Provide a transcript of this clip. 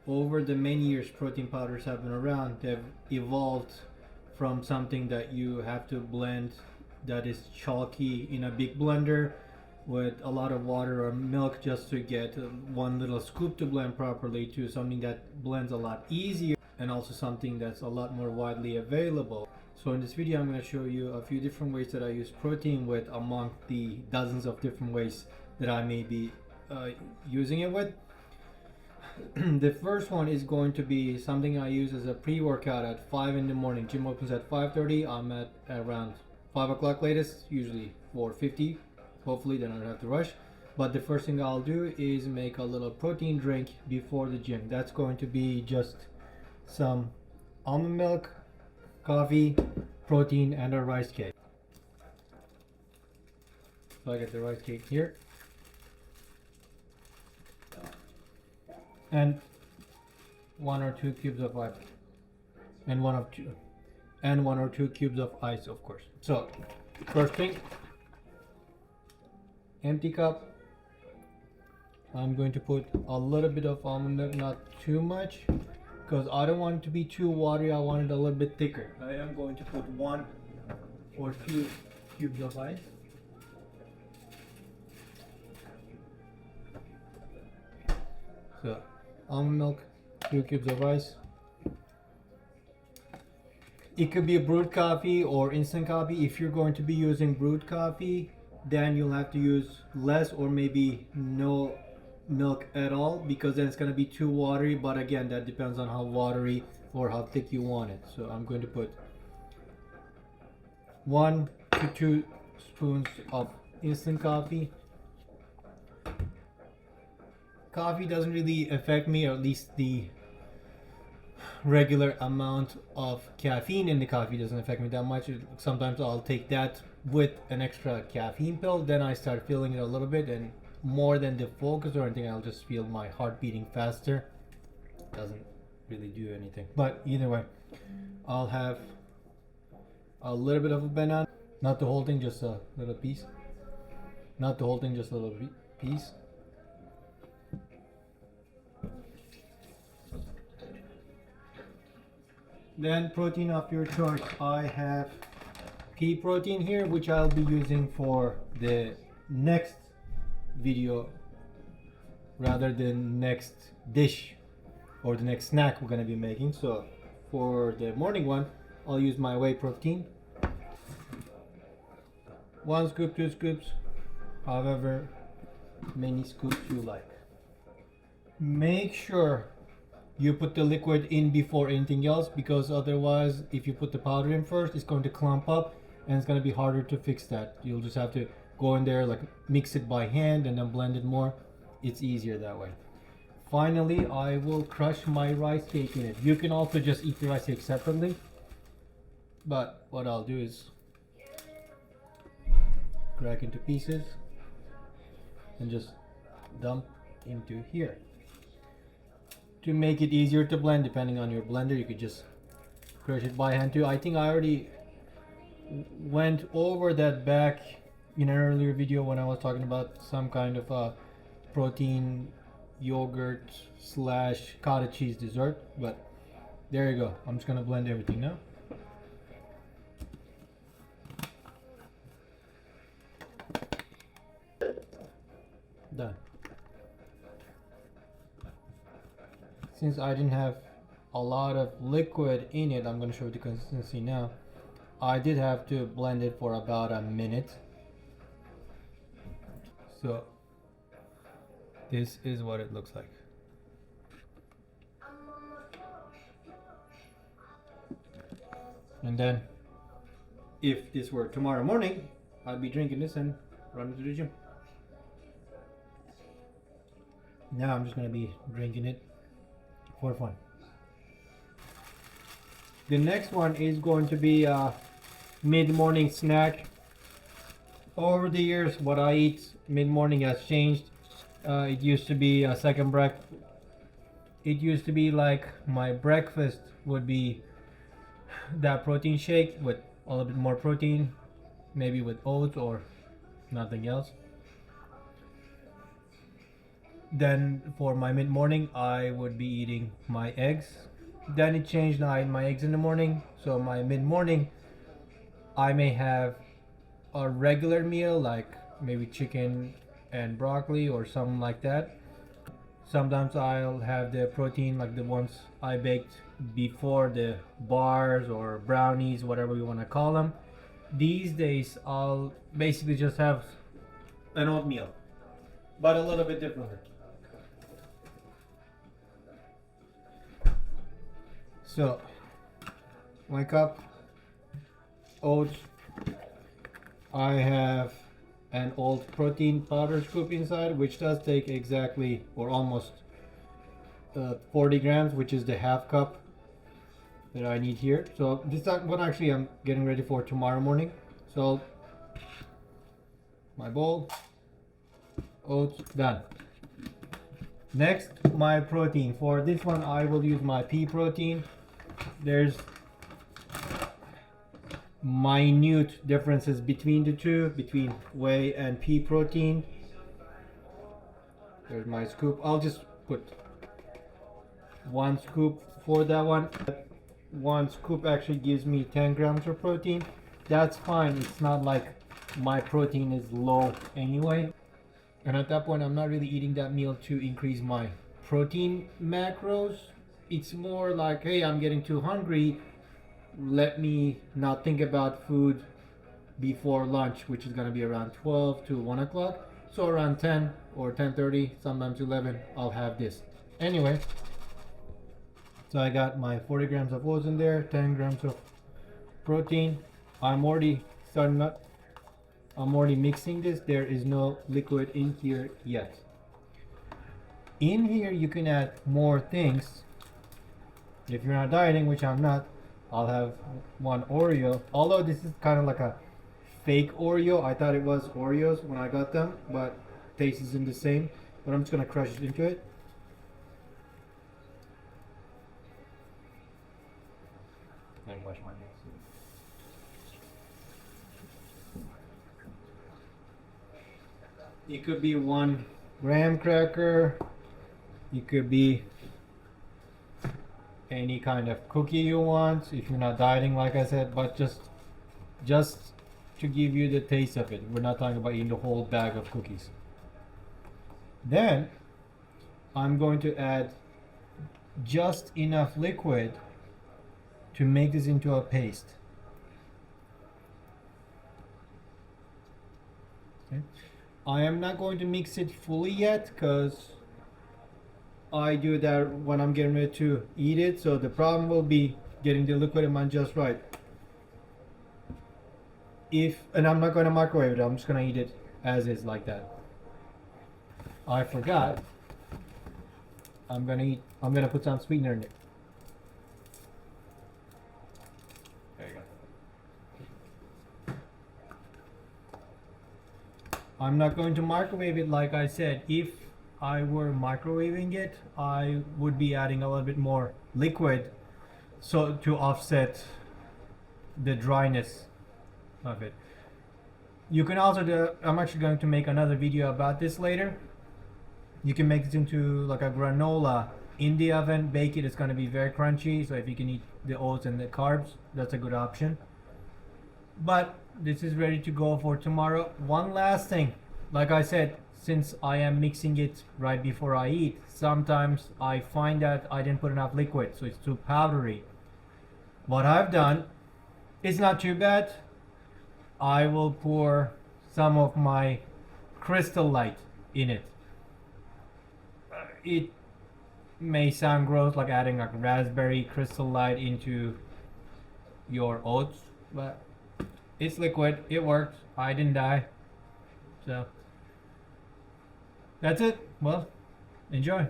over the many years protein powders have been around, they've evolved from something that you have to blend that is chalky in a big blender with a lot of water or milk just to get one little scoop to blend properly, to something that blends a lot easier and also something that's a lot more widely available. So in this video I'm going to show you a few different ways that I use protein with among the dozens of different ways that I may be using it with. The first one is going to be something I use as a pre-workout at 5 in the morning. Gym opens at 5:30. I'm at around 5 o'clock latest, usually 4:50. Hopefully then I don't have to rush. But the first thing I'll do is make a little protein drink before the gym. That's going to be just some almond milk, coffee, protein, and a rice cake. So I get the rice cake here. And 1 or 2 cubes of ice, and 1 or 2 cubes of ice, of course. So first thing, empty cup. I'm going to put a little bit of almond milk, not too much, because I don't want it to be too watery. I want it a little bit thicker. I am going to put 1 or 2 cubes of ice. So almond milk, 2 cubes of ice. It could be a brewed coffee or instant coffee. If you're going to be using brewed coffee, then you'll have to use less or maybe no milk at all, because then it's going to be too watery. But again, that depends on how watery or how thick you want it. So I'm going to put 1 to 2 spoons of instant coffee. Coffee doesn't really affect me, or at least the regular amount of caffeine in the coffee doesn't affect me that much. Sometimes I'll take that with an extra caffeine pill, then I start feeling it a little bit, and more than the focus or anything, I'll just feel my heart beating faster. Doesn't really do anything, but either way, I'll have a little bit of a banana, not the whole thing, just a little piece. Not the whole thing, just a little piece. Then protein of your choice. I have pea protein here, which I'll be using for the next video rather than next dish or the next snack we're going to be making. So for the morning one, I'll use my whey protein. 1 scoop, 2 scoops, however many scoops you like. Make sure you put the liquid in before anything else, because otherwise if you put the powder in first, it's going to clump up and it's going to be harder to fix that. You'll just have to go in there, like mix it by hand and then blend it more. It's easier that way. Finally, I will crush my rice cake in it. You can also just eat the rice cake separately, but what I'll do is crack into pieces and just dump into here. To make it easier to blend, depending on your blender, you could just crush it by hand too. I think I already went over that back in an earlier video when I was talking about some kind of a protein yogurt / cottage cheese dessert, but there you go. I'm just gonna blend everything now. Done. Since I didn't have a lot of liquid in it, I'm going to show you the consistency now. I did have to blend it for about a minute. So this is what it looks like. And then if this were tomorrow morning, I'd be drinking this and running to the gym. Now I'm just going to be drinking it for fun. The next one is going to be a mid-morning snack. Over the years, what I eat mid-morning has changed. It used to be a second breakfast. It used to be like my breakfast would be that protein shake with a little bit more protein, maybe with oats or nothing else. Then for my mid morning, I would be eating my eggs. Then it changed. Now I eat my eggs in the morning. So my mid morning, I may have a regular meal like maybe chicken and broccoli or something like that. Sometimes I'll have the protein like the ones I baked before, the bars or brownies, whatever you want to call them. These days, I'll basically just have an oatmeal, but a little bit differently. So, my cup, oats. I have an old protein powder scoop inside, which does take exactly or almost 40 grams, which is the half cup that I need here. So this one actually I'm getting ready for tomorrow morning. So my bowl, oats, done. Next, my protein. For this one I will use my pea protein. There's minute differences between the two, between whey and pea protein. There's my scoop. I'll just put one scoop for that one. One scoop actually gives me 10 grams of protein. That's fine. It's not like my protein is low anyway. And at that point, I'm not really eating that meal to increase my protein macros. It's more like, hey, I'm getting too hungry. Let me not think about food before lunch, which is going to be around 12 to 1 o'clock. So around 10 or 10:30, sometimes 11, I'll have this. Anyway, so I got my 40 grams of oats in there, 10 grams of protein. I'm already mixing this. There is no liquid in here yet. In here, you can add more things. If you're not dieting, which I'm not, I'll have one Oreo. Although this is kind of like a fake Oreo. I thought it was Oreos when I got them, but taste isn't the same. But I'm just gonna crush it into it. And wash my hands. It could be 1 graham cracker. It could be any kind of cookie you want if you're not dieting, like I said, but just to give you the taste of it. We're not talking about eating the whole bag of cookies. Then I'm going to add just enough liquid to make this into a paste. Okay. I am not going to mix it fully yet because I do that when I'm getting ready to eat it. So the problem will be getting the liquid amount just right. And I'm not going to microwave it. I'm just going to eat it as is like that. I forgot. I'm going to put some sweetener in it. There you go. I'm not going to microwave it like I said. If I were microwaving it, I would be adding a little bit more liquid so to offset the dryness of it. You can also do, I'm actually going to make another video about this later. You can make this into like a granola in the oven, bake it. It's going to be very crunchy, so if you can eat the oats and the carbs, that's a good option. But this is ready to go for tomorrow. One last thing, like I said, since I am mixing it right before I eat, sometimes I find that I didn't put enough liquid, so it's too powdery. What I've done is not too bad. I will pour some of my Crystal Light in it. It may sound gross, like adding like raspberry Crystal Light into your oats, but it's liquid. It works. I didn't die. So that's it. Well, enjoy.